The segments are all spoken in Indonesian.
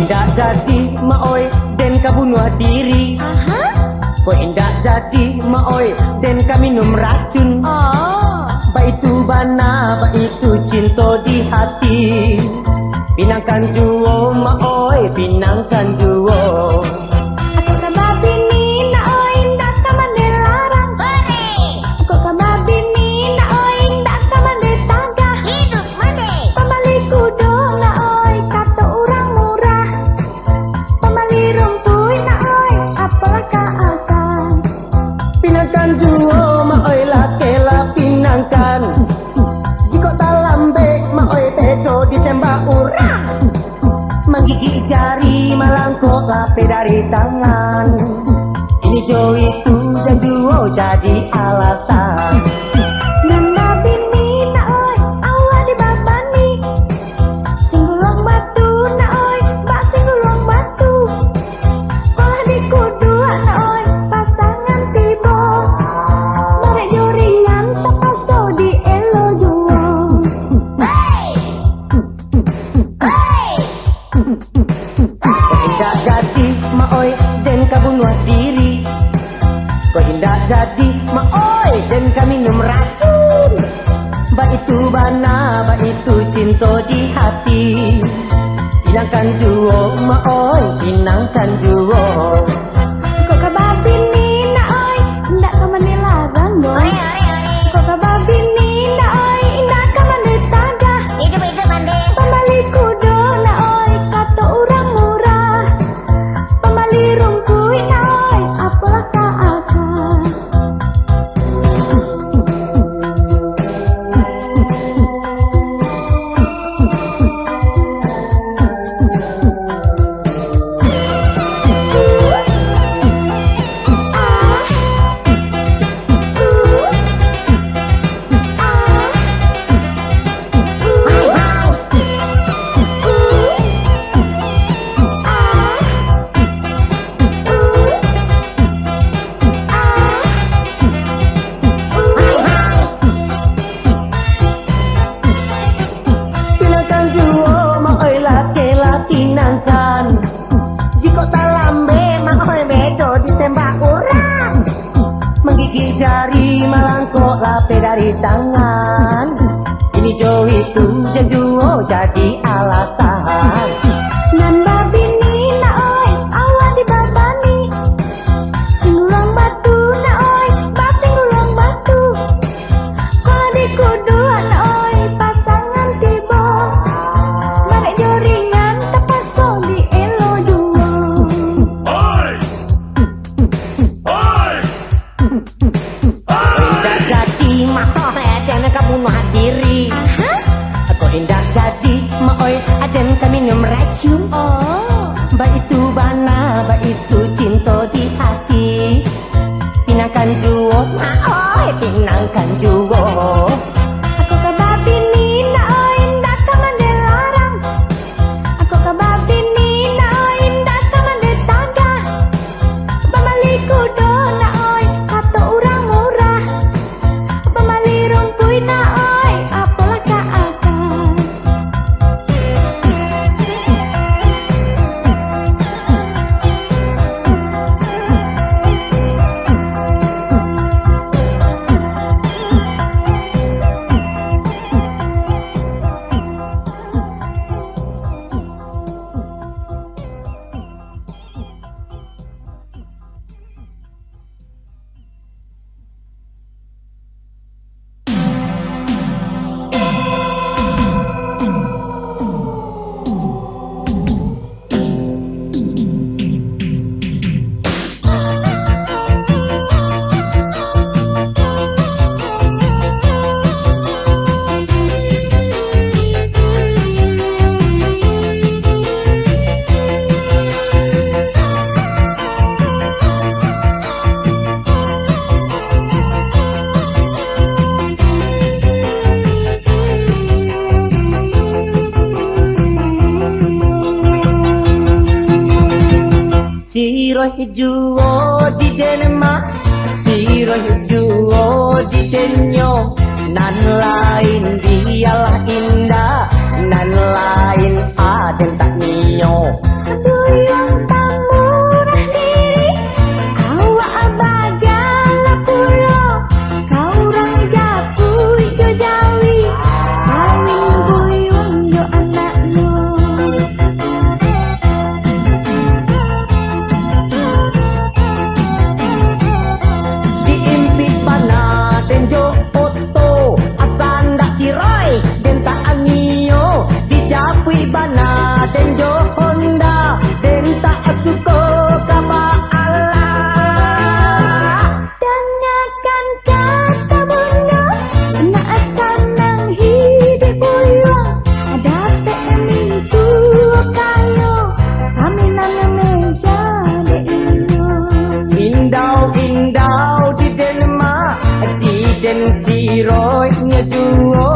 indah jadi maoi den ka bunuh diri. Kok indah jadi maoi den ka minum racun. Ba itu bana, ba itu cinta di hati. Pinangkan juo maoi, pinangkan juo. Aku kaba bini na oi ndak ka mandilarang. Aku kaba bini na oi ndak ka manditaga. Hidup mande. Pembali kudo na oi kata orang murah. Pembali rumpui na oi apalah ka akan. Pinangkan juo maoi lakela pinangkan. Jika tak lambe maoi bedo disembah urang. Menggigit jari malangkok lape dari tangan. Ini jo itu dan duo jadi alasan. Nanda bini na oi awa di babani. Singgulong batu na oi bak singgulong batu. Malah di kudu na oi pasangan tiba. Barek joringan tapaso di elo juo. Hey! Hey! Kok indah jadi maoi den ka bunuh diri. Kok indah jadi maoi den ka minum racun. Ba itu bana, ba itu cinta di hati. Pinangkan juo maoi, pinangkan juo. Kok kaba bini na oi ndak ka manilarang boy. Kok kaba bini na oi ndak ka manditaga. Hidup mande. Pembali kudo na oi kata orang murah. Pembali rumpui na oi apalah ka akan. Pinangkan juo maoi lakela pinangkan. Jika tak lambe maoi bedo disembah orang. Menggigit jari malangkok lape dari tangan. Ini jo itu dan juo jadi alasan. Nanda bini na oi awa di babani. Singgulong batu na oi bak singgulong batu. Kalau di kudu na oi pasangan tiba. Barek joringan tapaso di elo juo. Indah jadi maoi den ka bunuh diri. Kok indah jadi maoi den ka minum racun. Ba itu bana, ba itu cinta di hati. Pinangkan juo maoi, pinangkan juo. Aku kaba bini na oi ndak ka mandilarang. Aku kaba bini na oi ndak ka manditaga. Pembali kudo na oi kata orang murah. Pembali rumpui na oi apalah ka akan. Siroh juo di Denmark, siroh juo di Denyo. Nan lain dialah indah, nan lain aden tak nio. den jo Honda den tak suka kaba Allah. Dengarkan kata bunda, nak senang hidup buyung. Dapat mintu kayu, kami nama meja de inyo. Indau di Denmark, di den siroi ngejuo.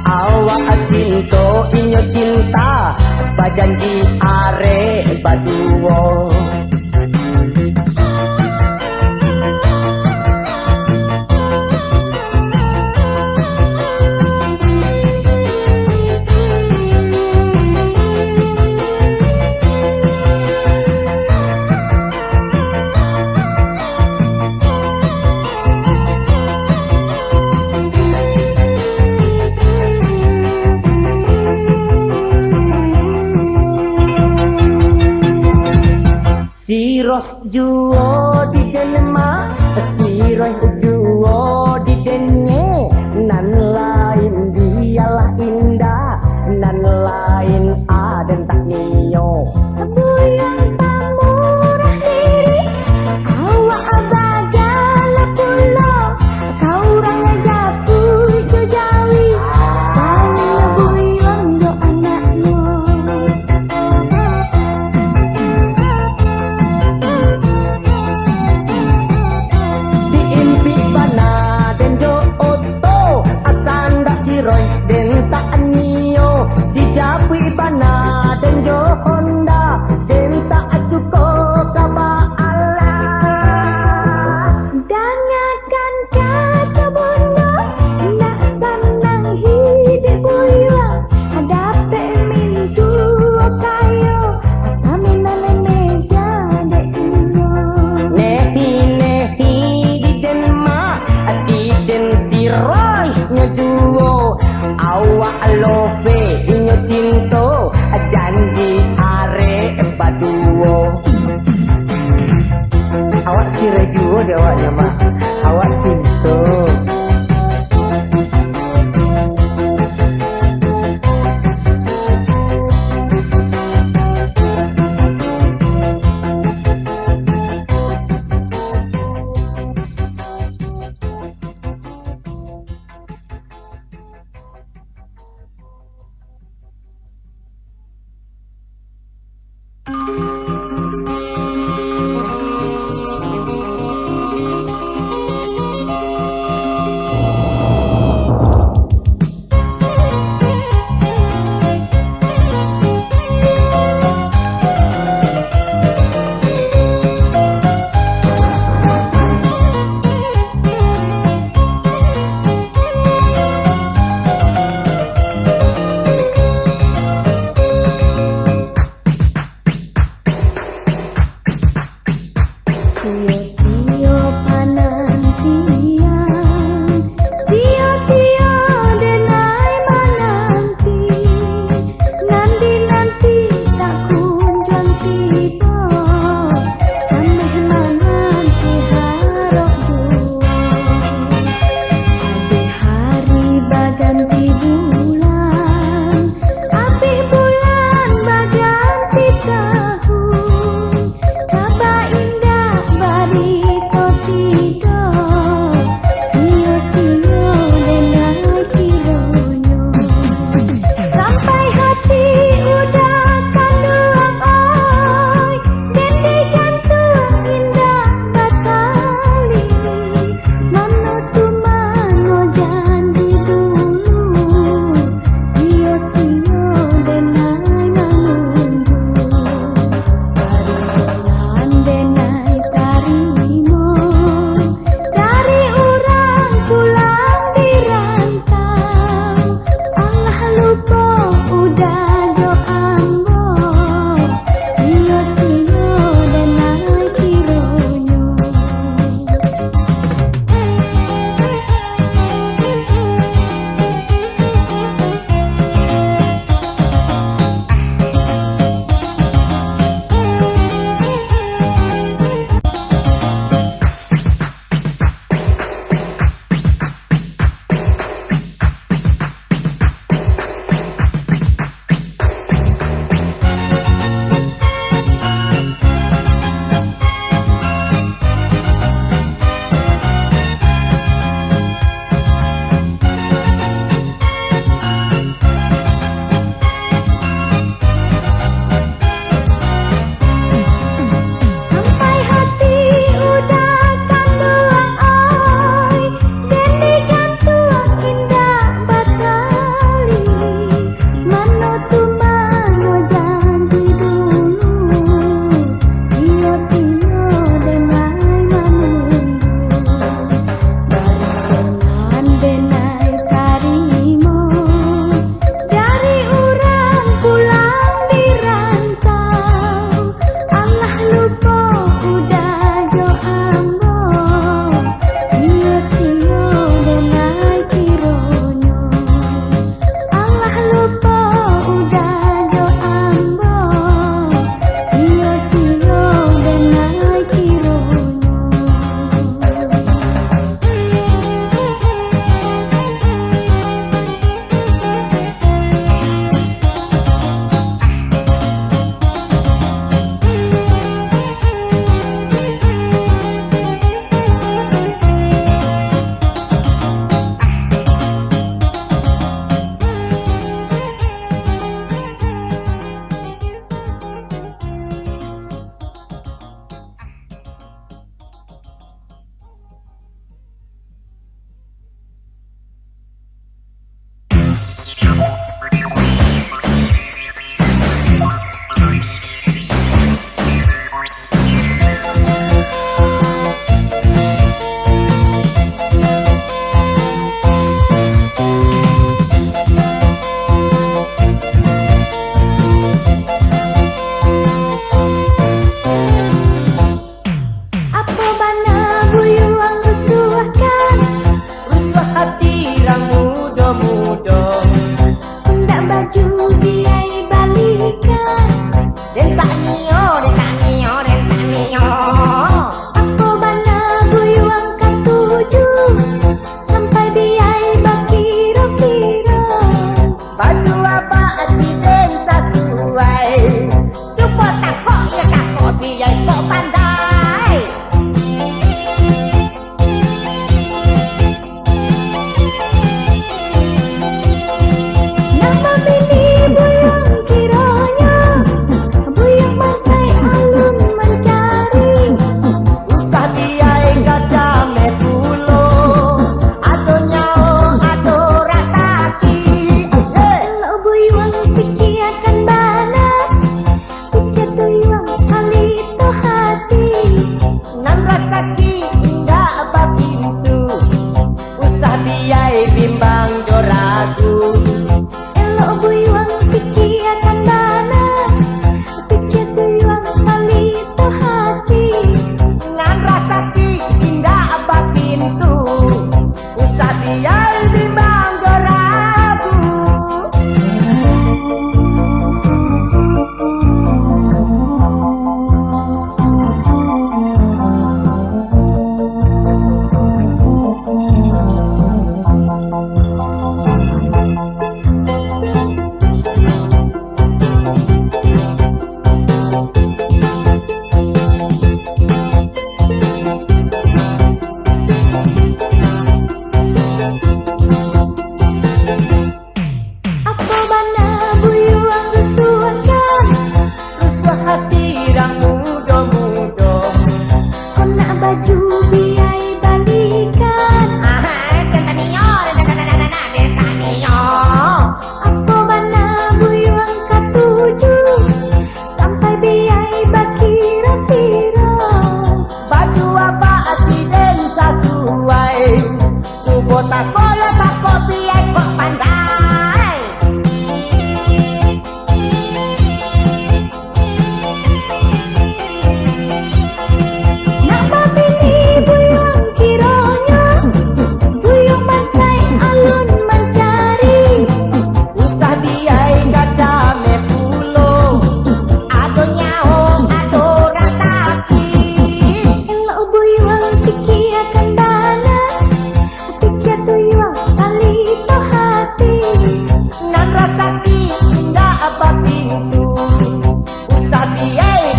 Awak cinta inyo cinta, bajanji are baduo. Siros juo di Denmark, siros juo di Denye. Nan lain dialah indah, nan lain aden tak nio. Buyung tak murah diri, awak abadala pulau. Kau orang japu jo jawi, kau buyung do anaknya. Diimpi bana den jo oto, asanda siroi den tak nio. Dijapui bana den jo Honda den tak suka kaba Allah. Dengarkan kata bunda, nak senang hidup buyung. Dapat mintu kayu, kami nama meja de inyo. Nehi nehi di Denmark, di den siroi ngejuo. Awak love inyo cinta, janji are baduo. Awak sire juo dia awaknya mak, awak cinta.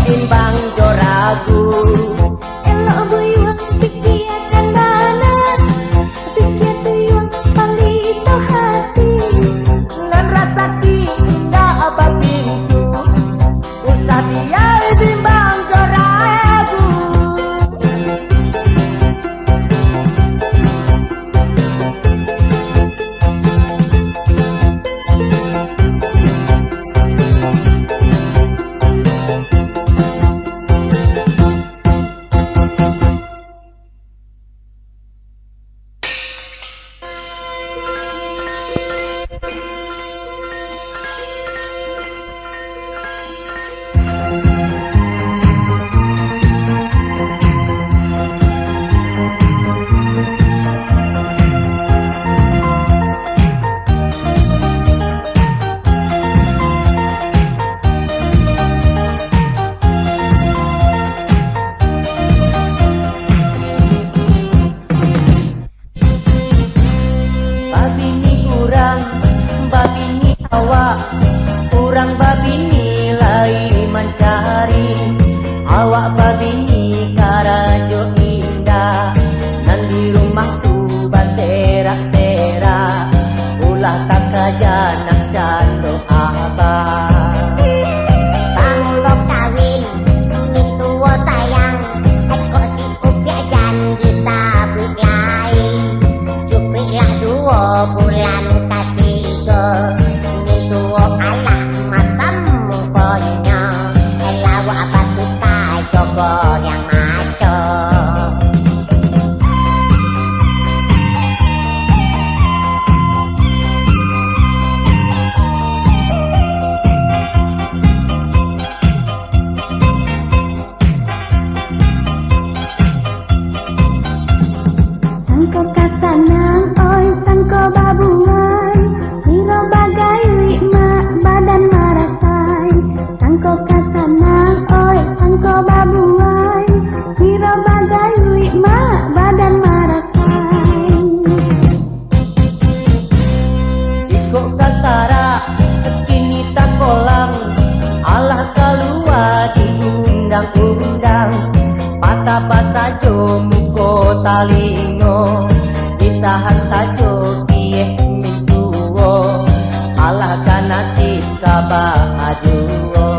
timbang joragu. Elok buyuang pikiran banan, pikir tuyuang palito hati. Nan rasaki indah apa pintu, usah biar timbang joragu. Babini kurang, babini awak, kurang babini lai mencari. Awak babini karajo indah, nan di rumah tu baserak-serak, ulah tak kajanak cando abah. Panggok kawin, mintuwo sayang, eko si upya janji sabuk lain. Cupiklah 2 bulan ketiga, mintuwo alah masam mukanya. Elawak batuka jogo yang maco. Sangko kasanang, oi sangko babuan, hiro bagai wikma badan marasai. Sangko kasanang, oi sangko babuan, hiro bagai wikma badan marasai. Iko kasara, kini tak kolang, alah keluar diundang-undang. Patah sajo muko talingo, ditahan sajo kieh mintuwo, alah kan nasib kabahajuo.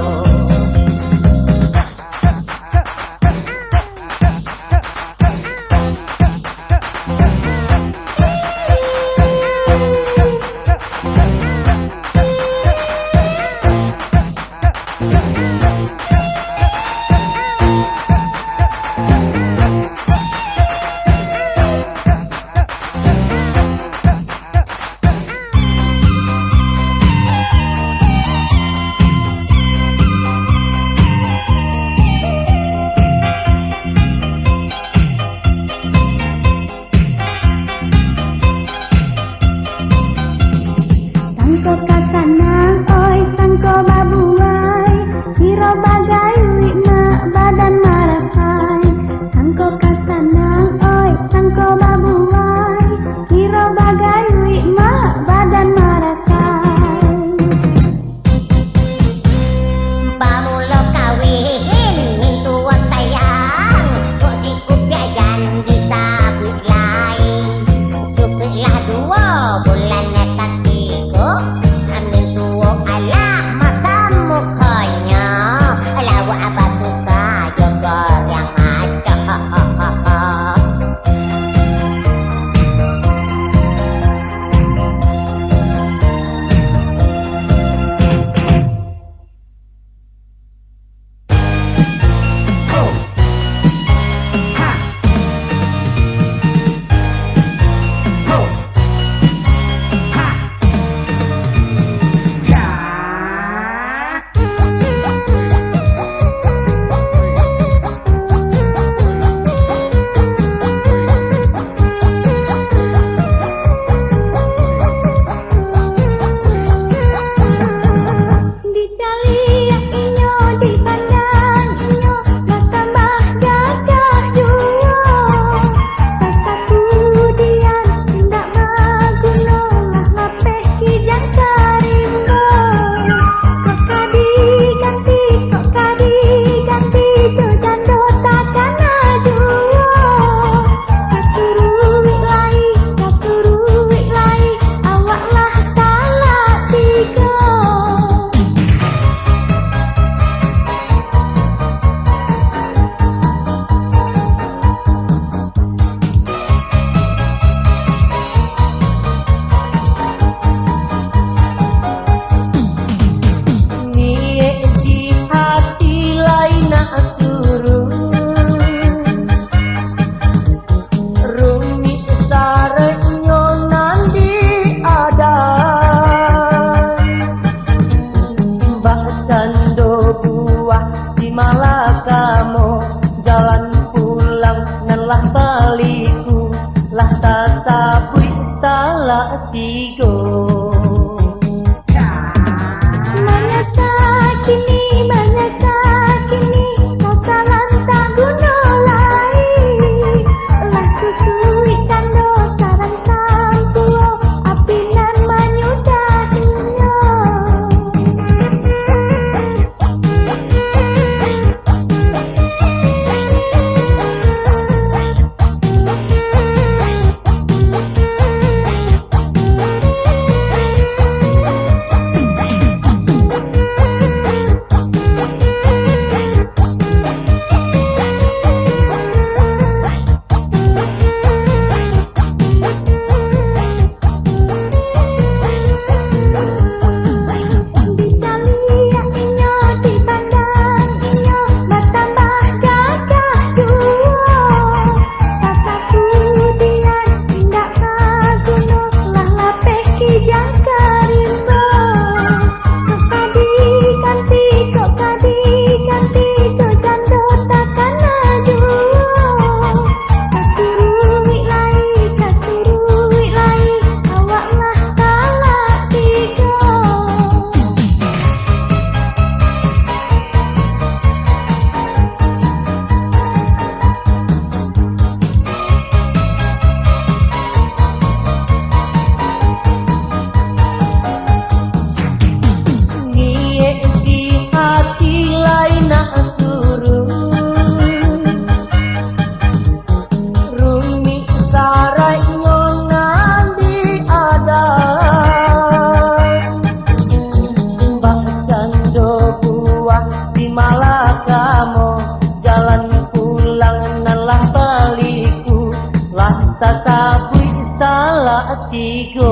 malakamo jalan pulang nan lah baliku lah tasabui salah tigo. Tasabui salah tigo.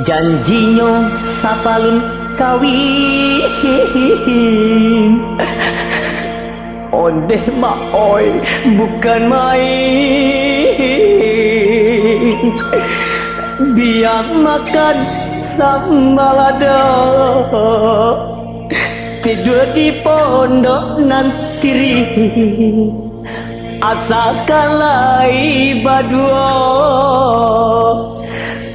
Janjinya sapalun kawin ondeh maoi bukan main. Biang makan sang balada tidur di pondok nantiri asakalai badua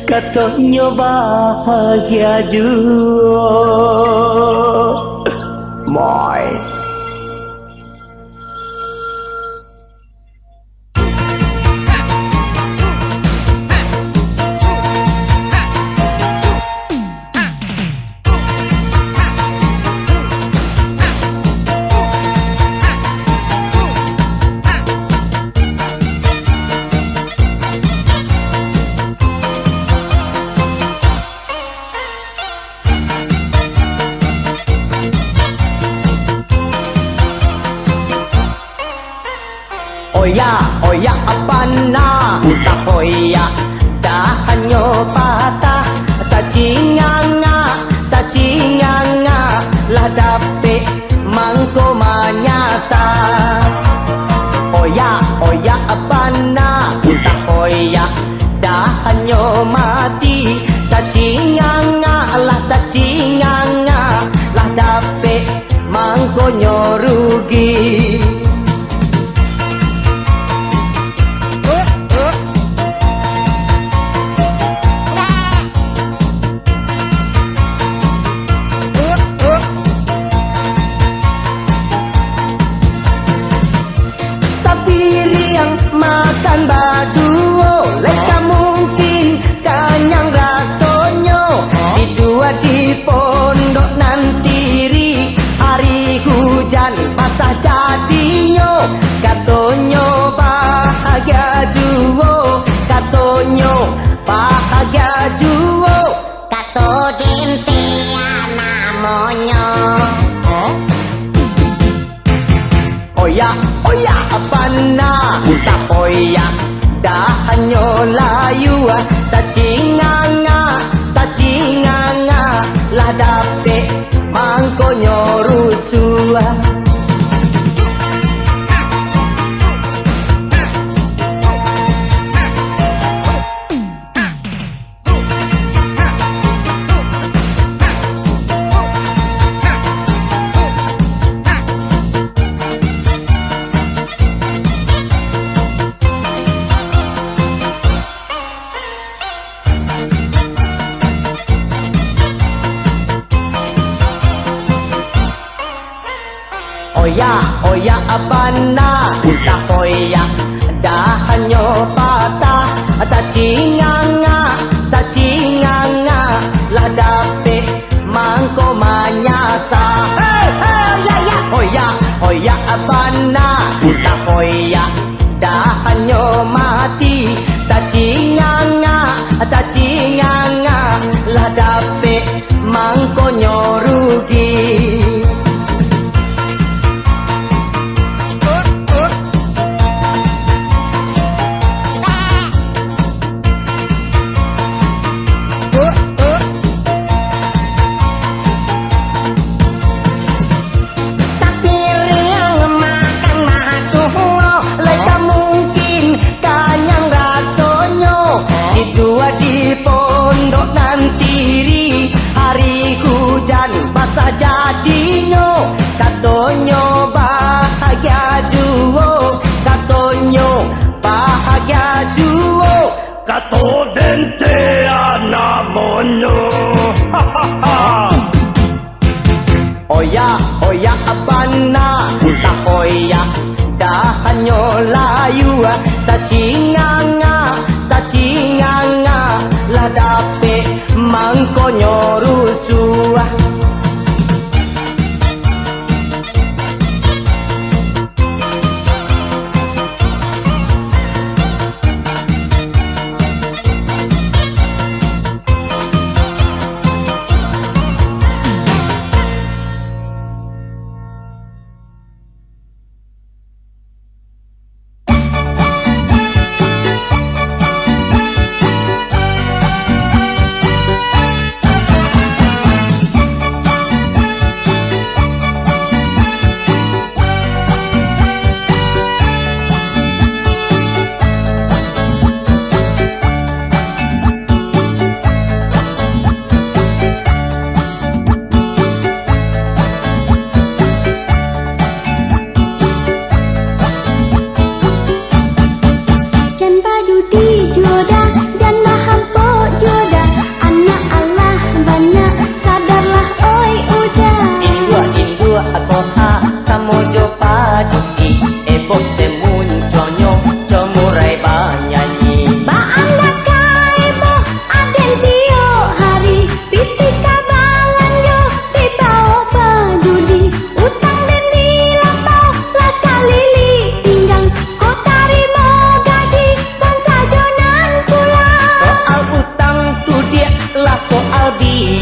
katanya bahagia juga. Moi. Oya apana tak oya dah hanya patah tak cinganga lah dapet mangko manyasa. Oya apana tak oya dah hanya mati tak cinganga lah dapet mangko nyorugi. Oya, oya, bana, tak oya, dah hanya layu, tak cinganga, lah dapet mangkonyo rusuh. Oya, oya, bana, tak oya, dah hanya patah, tak cinganga, lah dapet mangko manyasa. Hey, hey, ya, ya. Oya, oya, bana, tak oya, dah hanya mati, tak cinganga, lah dapet mangkonyo rugi. Jadinyo katonyo bahagia juo kato dente anamonyo. Oya, oya, bana, tak oya, dah hanya layu, tak cinganga, lah dapet mangkonyo rusuh.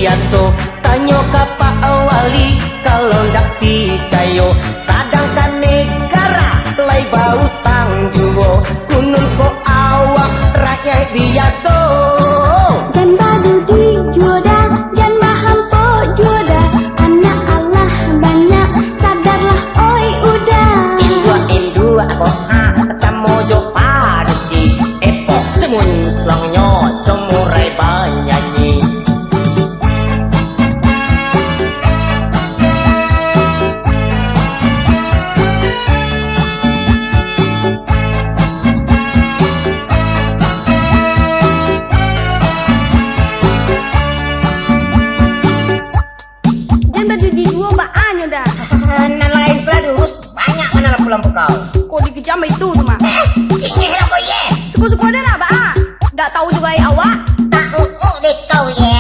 biaso tanyo kapak wali kalau ndak picayo sadangkan negara lai bau tangguwo kunun ko awak rakyat biaso dan badu di juoda dan maham po juoda anak Allah banyak sadarlah oi udah indua ko samojo padesi epok semun longnyo cemurai banyanyi. Kok dikejam itu tuh mah? Ini lah kau ye. Suku-suku ada lah, Mbak. Nggak tahu juga ya awak. Tak deh kau ye.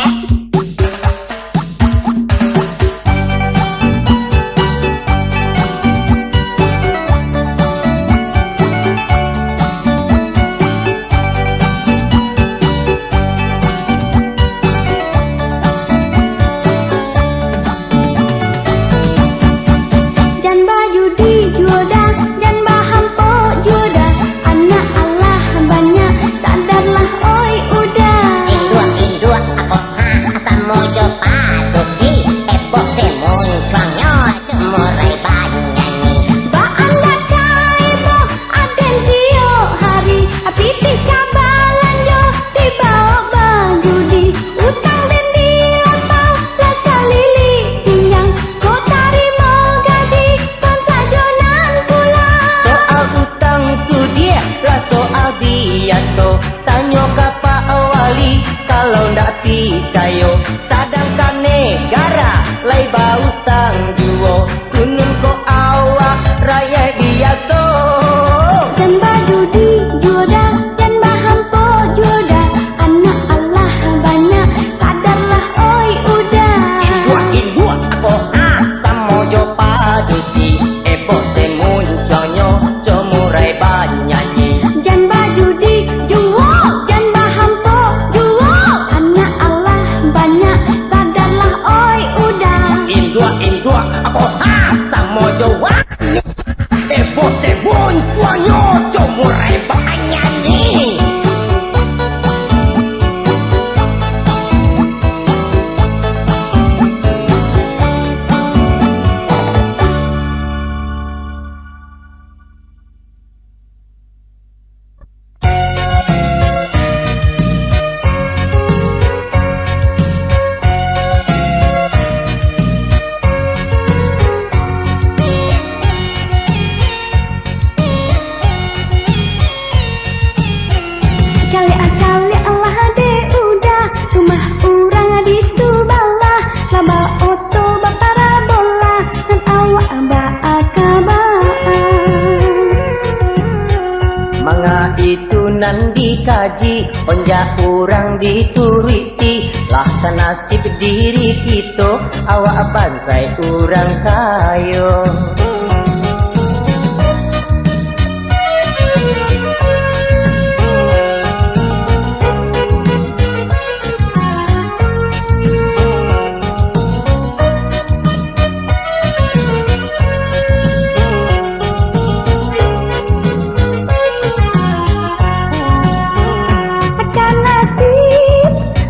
dikaji, onja urang dituriti, lah nasib diri kita, awak bansai urang kayo.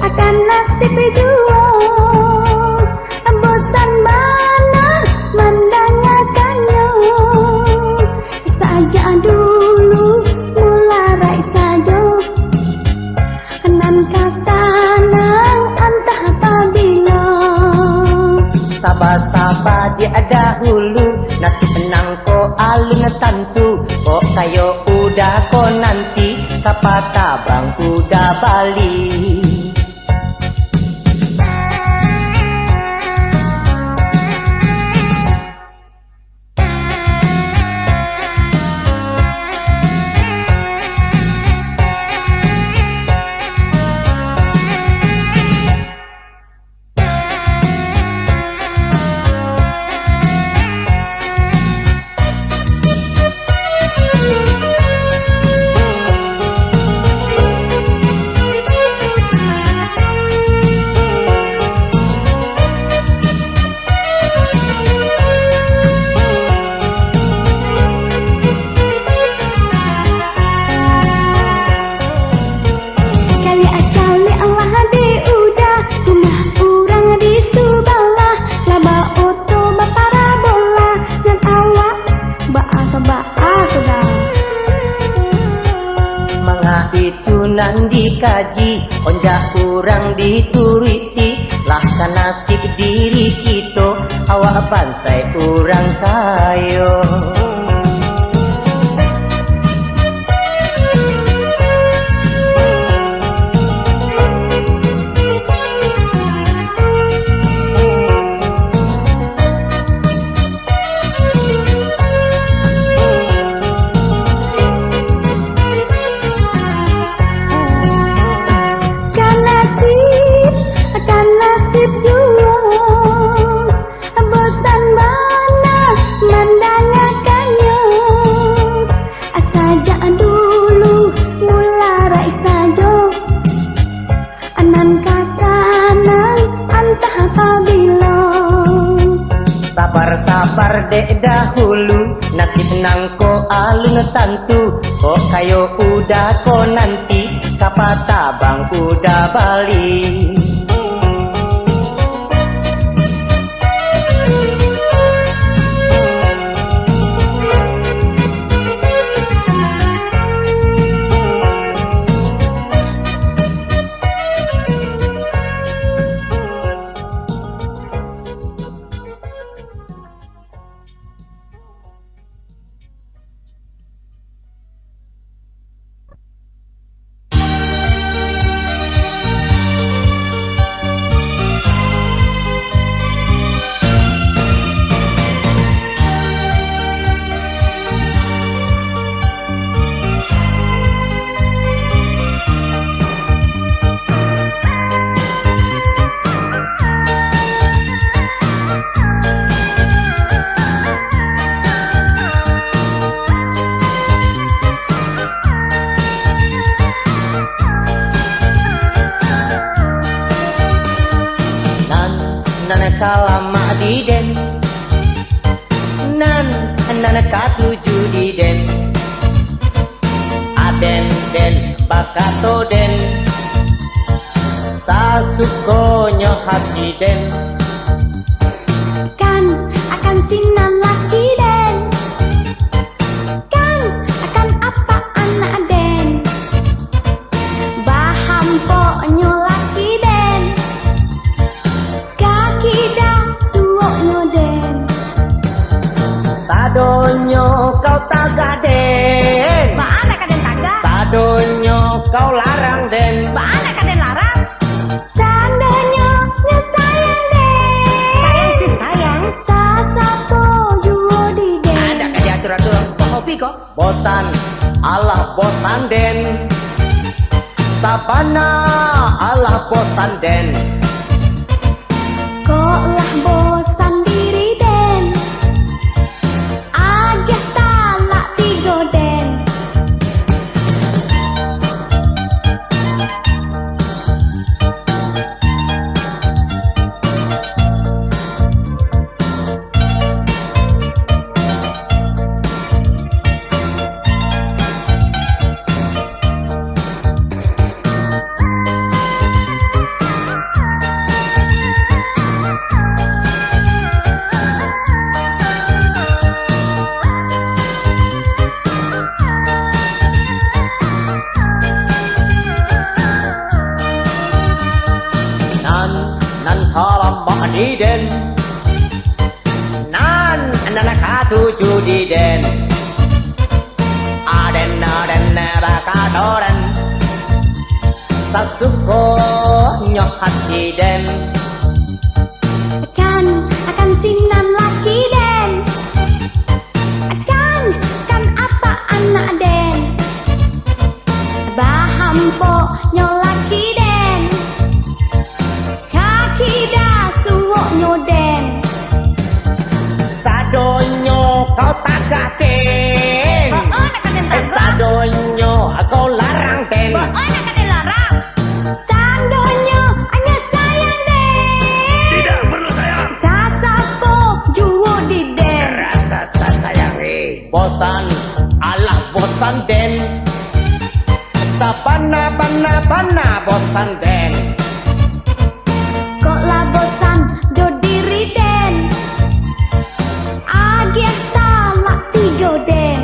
Akan nasib dua, bosan mana mendengarkannya. Saja dulu mulai saja, nan kasanang entah apabila. Sabar-sabar dia dahulu, nasib menang ko alun tentu, kok kayo udah ko nanti, kapata bang udah balik. Itu nan dikaji, onja urang dituriti, lah nasib diri kita, awak bansai urang kayo. Sabar dek dahulu, nasib nangko alun tentu, kok kayo udah ko nanti, kapata bang udah balik. Kalama di den, nan katuju di den, aden den bakato den, sasukonyo hati den, kan akan sinan laki den, kan akan apa anak den, baham ponyo laki den, kaki dah suoknya den, sadonyo kau tagak den, mana kaden tagak, sadonyo kau larang den, mana kaden larang, tandanya nyesayang den, sayang sih sayang, tak sapo juo di den, ada kayak atur-atur kopi kok, bosan, alah bosan den, sabana alah bosan den. Kok lah bosan diri den, agak talak tigo den. Nan kalam di den, nan katuju di den, aden bakatoren, sasuko nyok hati den. Akan sinan laki den, akan apa anak den, baham po nyolaki den, kaki dah suwok nyoden. Sadonyo kau tagak den, Nak kaden tagak. sadonyo kau larang den. Nak kaden larang. Tandonyo hanya sayang den. Tidak perlu sayang. Kasapo juwo di den. Rasa sayangi bosan alah bosan den, sabana bana bosan den. Kok lah bosan do diri den, agiat talak tigo den.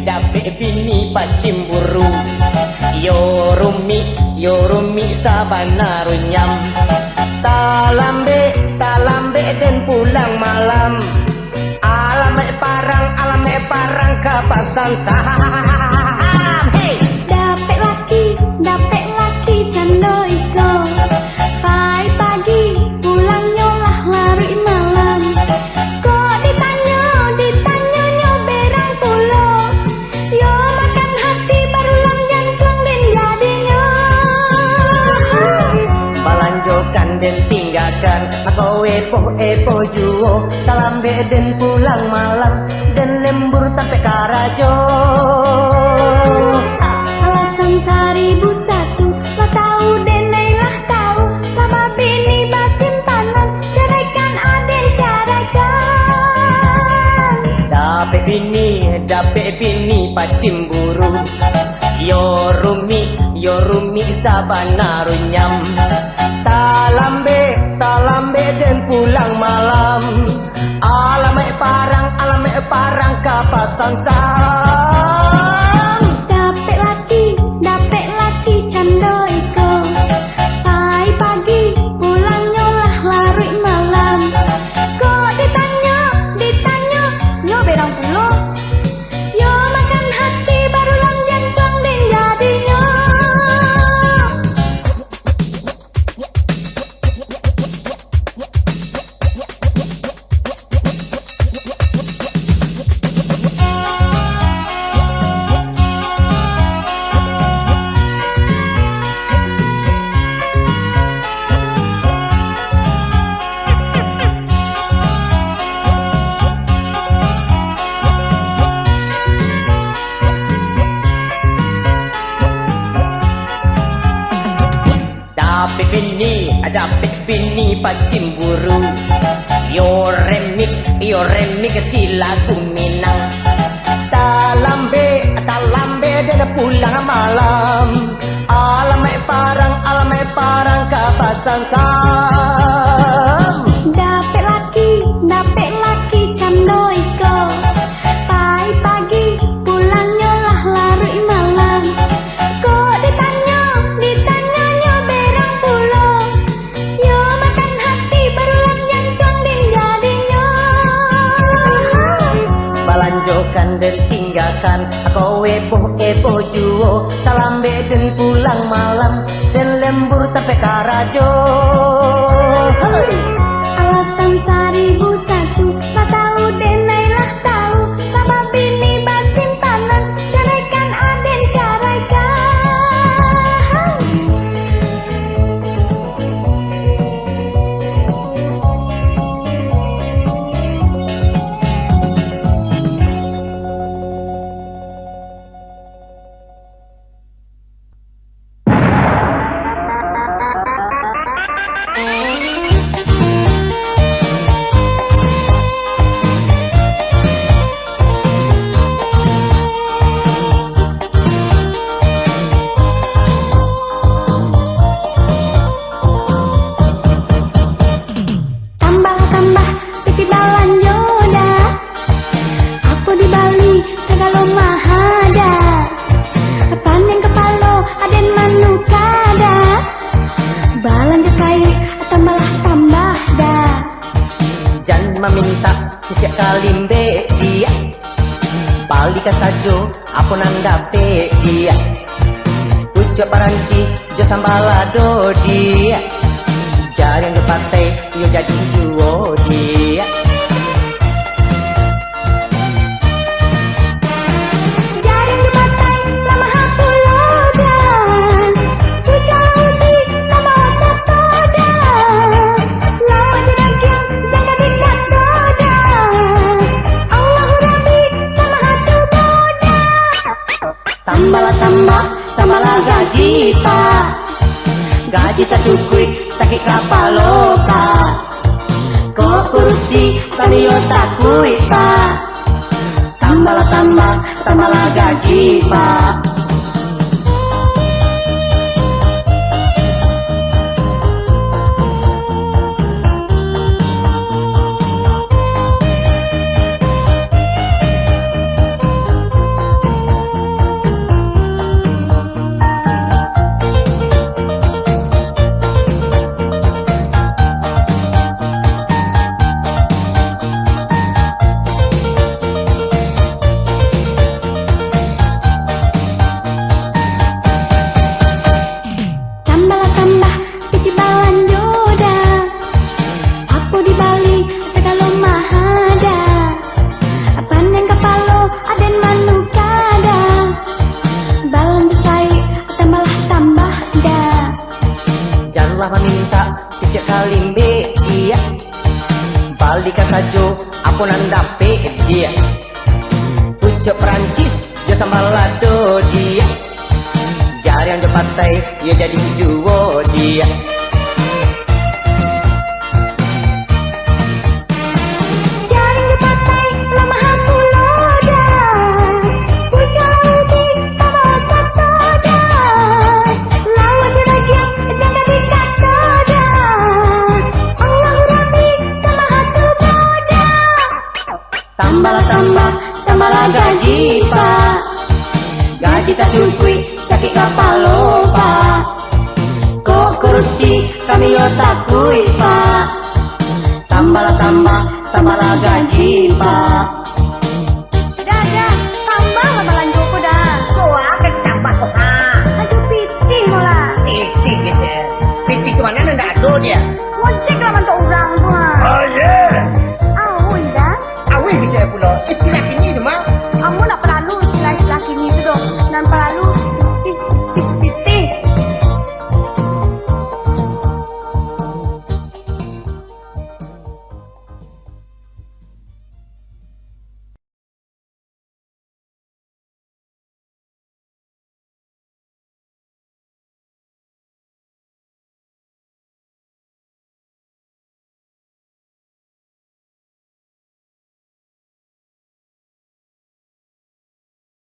Dape bini pacimburu, yo rumi sabana runyam. Talambe den pulang malam, alame parang kapasan saham. Hey, Dape laki cando iko, pagi pulang nyolah lari malam. Kok ditanya nyo berang pulo, yo makan hati baru lang jantung den jadinya. balanjokan den tinggalkan, aku epo juo. Talambe den pulang malam, den lembur sampai karajo. Alasan 1001, lah tahu den lah tahu, lama bini basim panan, ceraikan aden ceraikan. Dape bini pacimburu, yo rumi sabana runyam. Talambe den pulang malam, alame parang kapasan saham. Dape laki cando iko, pagi pulang nyolah lari malam. Kok ditanya nyo berang pulo, yo makan hati baru lang jantung den jadinya. dapet bini pacimburu. Yo remik si lagu Minang. Talambe dan pulang malam. Alamai parang kapasan sam. Dapet laki candoiko. Pagi pulangnya lah larut malam. Kok ditanya berang pulau. Yo makan hati berulang jantung din jadinya. Balanjokan dan tinggalkan aku epo juo. Talambe dan pulang malam dan lembur tapi karajo. Alasan 1001 tak tahu denai lah tahu. Sama bini batin tanan cerekan aden caraikan. Tambah titibalan joda. Aku di Bali segala mahada. Panen kepalo aden manukada. Balan kesai tambah dah. Jangan meminta sisiak kalimbe dia. Balikan saja aku nandape dia. Ucap paranci jo sambalado dia. Jaring depatai yo jadi juo dia. Jaring di pantai lama aku lodan. Ucauti lama otak todan. Lawa jadakian jaga dikat todan. Allah Rabbi sama hatu bodan. Tambahlah gaji pak. Gaji tak cukup sakit kapalo pak. Kok korupsi kami yo takui pak. Tambahlah gaji pak. Tambah titibalan joda. Aku di Bali segala mahada. Panen kepalo aden manukada. Balan besai tambah dah. Janganlah meminta sisiak kalimbe dia. Balikan saja aku nandape dia. Ucap Perancis jo sambalado dia. Jaring depatai yo jadi juo dia. Jaring di pantai lama aku lodan. Ucauti sama otak todan. Lawa jadakian jaga dikat todan. Allah Rabbi sama hatu bodan. Tambahlah gaji pak. Gaji tak cukup sakit kapalo pak. Kok korupsi kami yo takui pak. Tambahlah gaji pak.